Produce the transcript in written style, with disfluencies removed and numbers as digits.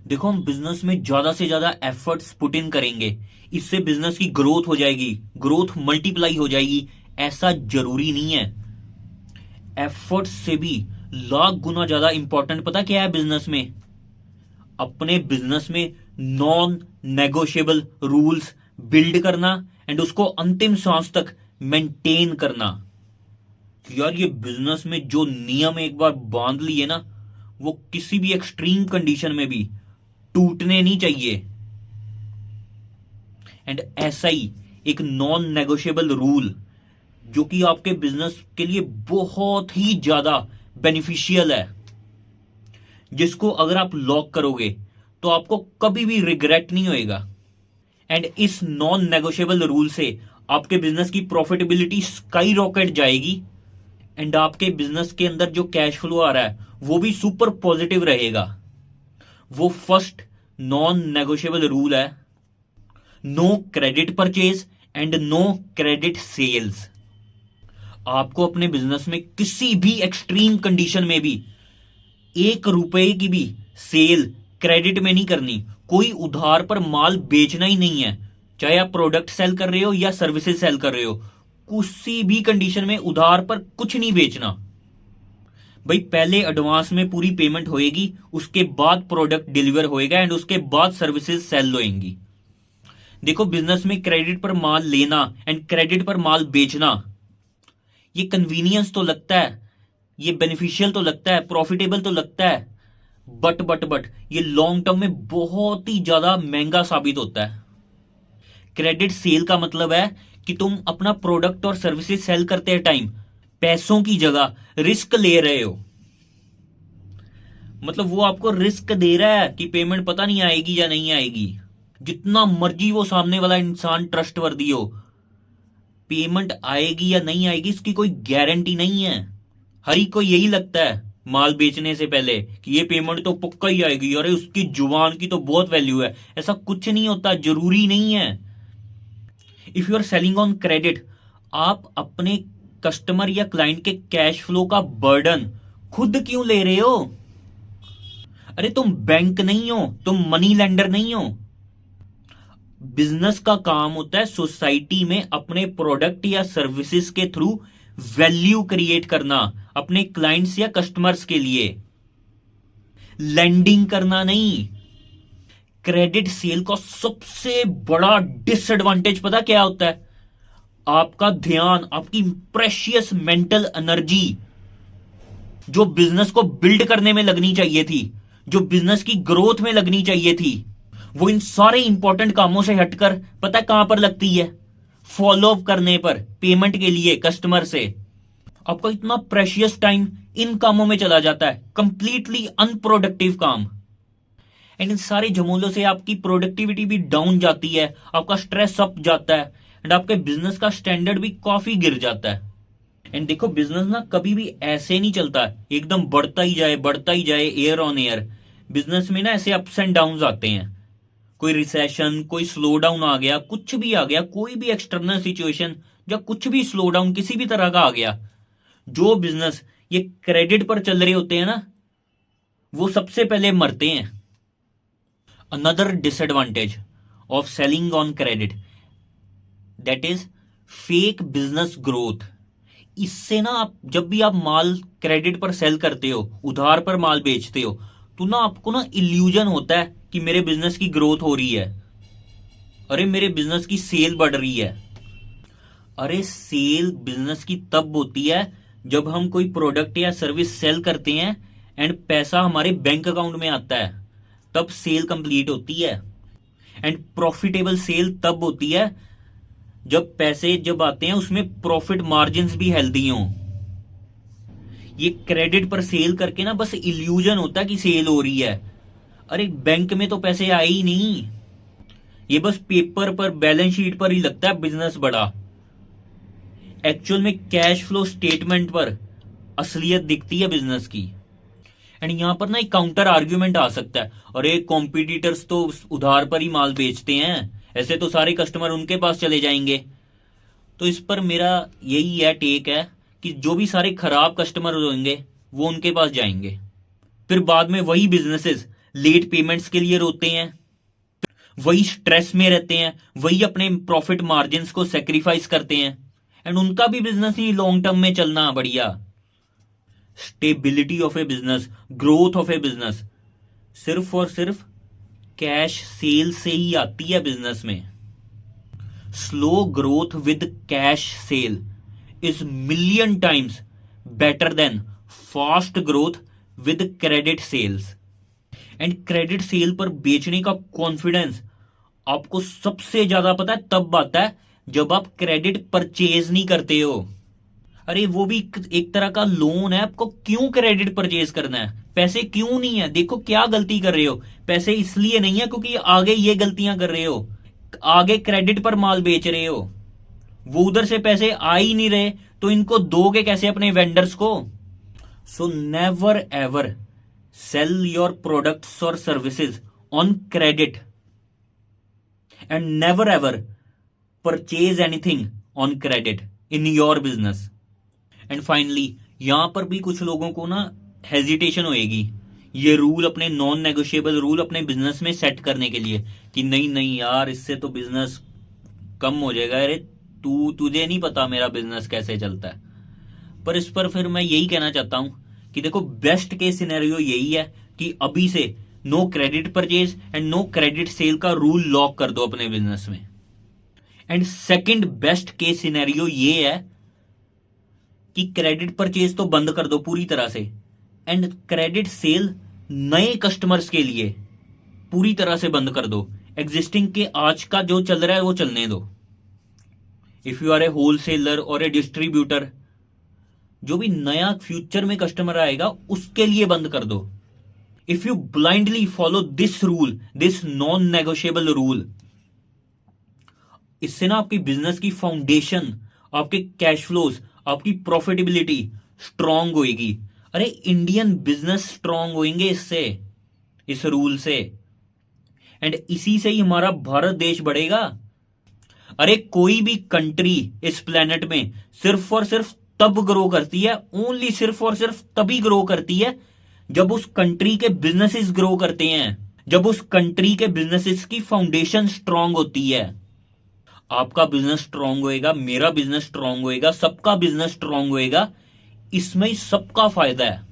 देखो, हम बिजनेस में ज्यादा से ज्यादा एफर्ट्स पुट इन करेंगे, इससे बिजनेस की ग्रोथ हो जाएगी, ग्रोथ मल्टीप्लाई हो जाएगी, ऐसा जरूरी नहीं है। एफर्ट्स से भी लाख गुना ज्यादा इंपॉर्टेंट पता क्या है बिजनेस में? अपने बिजनेस में नॉन नेगोशिएबल रूल्स बिल्ड करना एंड उसको अंतिम सांस तक मेंटेन करना। यार, ये बिजनेस में जो नियम एक बार बांध लिए ना, वो किसी भी एक्सट्रीम कंडीशन में भी टूटने नहीं चाहिए। एंड ऐसा ही एक नॉन नेगोशिएबल रूल जो कि आपके बिजनेस के लिए बहुत ही ज्यादा बेनिफिशियल है, जिसको अगर आप लॉक करोगे तो आपको कभी भी रिग्रेट नहीं होएगा। एंड इस नॉन नेगोशिएबल रूल से आपके बिजनेस की प्रॉफिटेबिलिटी स्काई रॉकेट जाएगी एंड आपके बिजनेस के अंदर जो कैश फ्लो आ रहा है वो भी सुपर पॉजिटिव रहेगा। वो फर्स्ट नॉन नेगोशिएबल रूल है, no credit purchase and no credit sales. आपको अपने बिजनेस में किसी भी एक्सट्रीम कंडीशन में भी 1 रुपए की भी सेल क्रेडिट में नहीं करनी। कोई उधार पर माल बेचना ही नहीं है, चाहे आप प्रोडक्ट सेल कर रहे हो या सर्विसेज सेल कर रहे हो। किसी भी कंडीशन में उधार पर कुछ नहीं बेचना। भाई, पहले एडवांस में पूरी पेमेंट होएगी, उसके बाद प्रोडक्ट डिलीवर होएगा एंड उसके बाद सर्विसेज सेल होएंगी। देखो, बिजनेस में क्रेडिट पर माल लेना एंड क्रेडिट पर माल बेचना, ये कन्वीनियंस तो लगता है, ये बेनिफिशियल तो लगता है, प्रॉफिटेबल तो लगता है, बट ये लॉन्ग टर्म में बहुत ही ज्यादा महंगा साबित होता है। क्रेडिट सेल का मतलब है कि तुम अपना प्रोडक्ट और सर्विसेज सेल करते टाइम पैसों की जगह रिस्क ले रहे हो। मतलब वो आपको रिस्क दे रहा है कि पेमेंट पता नहीं आएगी या नहीं आएगी। जितना मर्जी वो सामने वाला इंसान ट्रस्टवर्दी हो, पेमेंट आएगी या नहीं आएगी इसकी कोई गारंटी नहीं है। हर एक को यही लगता है माल बेचने से पहले कि ये पेमेंट तो पक्का ही आएगी, अरे उसकी जुबान की तो बहुत वैल्यू है। ऐसा कुछ नहीं होता, जरूरी नहीं है। If you are selling on credit, आप अपने कस्टमर या क्लाइंट के कैश फ्लो का बर्डन खुद क्यों ले रहे हो? अरे तुम बैंक नहीं हो, तुम मनी लेंडर नहीं हो। बिजनेस का काम होता है सोसाइटी में अपने प्रोडक्ट या सर्विसेज के थ्रू वैल्यू क्रिएट करना अपने क्लाइंट्स या कस्टमर्स के लिए, लेंडिंग करना नहीं। क्रेडिट सेल का सबसे बड़ा डिसएडवांटेज पता क्या होता है? आपका ध्यान, आपकी प्रेशियस मेंटल एनर्जी जो बिजनेस को बिल्ड करने में लगनी चाहिए थी, जो बिजनेस की ग्रोथ में लगनी चाहिए थी, वो इन सारे इंपॉर्टेंट कामों से हटकर पता है कहां पर लगती है? फॉलो अप करने पर, पेमेंट के लिए कस्टमर से। आपका इतना प्रेशियस टाइम इन कामों में चला जाता है, कंप्लीटली अनप्रोडक्टिव काम। एंड इन सारे झमेलों से आपकी प्रोडक्टिविटी भी डाउन जाती है, आपका स्ट्रेस अप जाता है एंड आपके बिजनेस का स्टैंडर्ड भी काफी गिर जाता है। एंड देखो, बिजनेस ना कभी भी ऐसे नहीं चलता एकदम बढ़ता ही जाए बढ़ता ही जाए, एयर ऑन एयर। बिजनेस में ना ऐसे अप्स एंड डाउन आते हैं। कोई रिसेशन, कोई स्लो डाउन आ गया, कुछ भी आ गया, कोई भी एक्सटर्नल सिचुएशन या कुछ भी स्लो डाउन किसी भी तरह का आ गया, जो बिजनेस ये क्रेडिट पर चल रहे होते हैं ना, वो सबसे पहले मरते हैं। Another disadvantage of selling on credit, that is fake business growth. इससे ना आप जब भी आप माल क्रेडिट पर सेल करते हो, उधार पर माल बेचते हो, तो ना आपको ना इल्यूजन होता है कि मेरे बिजनेस की ग्रोथ हो रही है, अरे मेरे बिजनेस की सेल बढ़ रही है। अरे सेल बिजनेस की तब होती है जब हम कोई प्रोडक्ट या सर्विस सेल करते हैं एंड पैसा हमारे बैंक अकाउंट में आता है, तब सेल कंप्लीट होती है। एंड प्रॉफिटेबल सेल तब होती है जब पैसे जब आते हैं उसमें प्रॉफिट मार्जिन्स भी हेल्दी हों। ये क्रेडिट पर सेल करके ना बस इल्यूजन होता है कि सेल हो रही है। अरे बैंक में तो पैसे आए ही नहीं, ये बस पेपर पर, बैलेंस शीट पर ही लगता है बिजनेस बड़ा। एक्चुअल में कैश फ्लो स्टेटमेंट पर असलियत दिखती है बिजनेस की। एंड यहां पर ना एक काउंटर आर्ग्यूमेंट आ सकता है, अरे कॉम्पिटिटर्स तो उधार पर ही माल बेचते हैं, ऐसे तो सारे कस्टमर उनके पास चले जाएंगे। तो इस पर मेरा यही है टेक है कि जो भी सारे खराब कस्टमर होंगे वो उनके पास जाएंगे, फिर बाद में वही बिजनेसेस लेट पेमेंट्स के लिए रोते हैं, वही स्ट्रेस में रहते हैं, वही अपने प्रॉफिट मार्जिन्स को सेक्रीफाइस करते हैं, एंड उनका भी बिजनेस ही लॉन्ग टर्म में चलना बढ़िया। Stability of A business, growth of A business सिर्फ और सिर्फ कैश सेल से ही आती है बिजनेस में। Slow growth with cash sale is million times better than fast growth with credit sales. And credit sale पर बेचने का कॉन्फिडेंस आपको सबसे ज्यादा पता है तब आता है जब आप क्रेडिट परचेज नहीं करते हो। अरे वो भी एक तरह का लोन है, आपको क्यों क्रेडिट परचेज करना है? पैसे क्यों नहीं है? देखो क्या गलती कर रहे हो, पैसे इसलिए नहीं है क्योंकि आगे ये गलतियां कर रहे हो, आगे क्रेडिट पर माल बेच रहे हो, वो उधर से पैसे आ ही नहीं रहे तो इनको दोगे कैसे अपने वेंडर्स को? So never ever sell your products or services on credit and never ever purchase anything on credit in your business. And finally यहां पर भी कुछ लोगों को ना हेजिटेशन होएगी ये रूल, अपने नॉन नेगोशिएबल रूल अपने बिजनेस में सेट करने के लिए कि नहीं नहीं यार इससे तो बिजनेस कम हो जाएगा, अरे तुझे नहीं पता मेरा बिजनेस कैसे चलता है। पर इस पर फिर मैं यही कहना चाहता हूं कि देखो बेस्ट केस सिनेरियो यही है कि अभी से no credit purchase and no credit sale का रूल लॉक कर दो अपने बिजनेस में। And second best case scenario ये है कि क्रेडिट परचेज तो बंद कर दो पूरी तरह से, एंड क्रेडिट सेल नए कस्टमर्स के लिए पूरी तरह से बंद कर दो। एग्जिस्टिंग के आज का जो चल रहा है वो चलने दो। If you are a wholesaler और ए डिस्ट्रीब्यूटर, जो भी नया फ्यूचर में कस्टमर आएगा उसके लिए बंद कर दो। If you blindly follow this rule, this non negotiable rule, इससे ना आपकी बिजनेस की फाउंडेशन, आपके कैश फ्लोज, आपकी प्रॉफिटेबिलिटी स्ट्रांग होएगी। अरे इंडियन बिजनेस स्ट्रांग होंगे इससे, इस रूल से, एंड इसी से ही हमारा भारत देश बढ़ेगा। अरे कोई भी कंट्री इस प्लेनेट में सिर्फ और सिर्फ तब ग्रो करती है, ओनली सिर्फ और सिर्फ तभी ग्रो करती है जब उस कंट्री के बिजनेसेस ग्रो करते हैं, जब उस कंट्री के बिजनेसेस की फाउंडेशन स्ट्रांग होती है। आपका बिजनेस स्ट्रांग होएगा, मेरा बिजनेस स्ट्रांग होएगा, सबका बिजनेस स्ट्रांग होएगा, इसमें सबका फायदा है।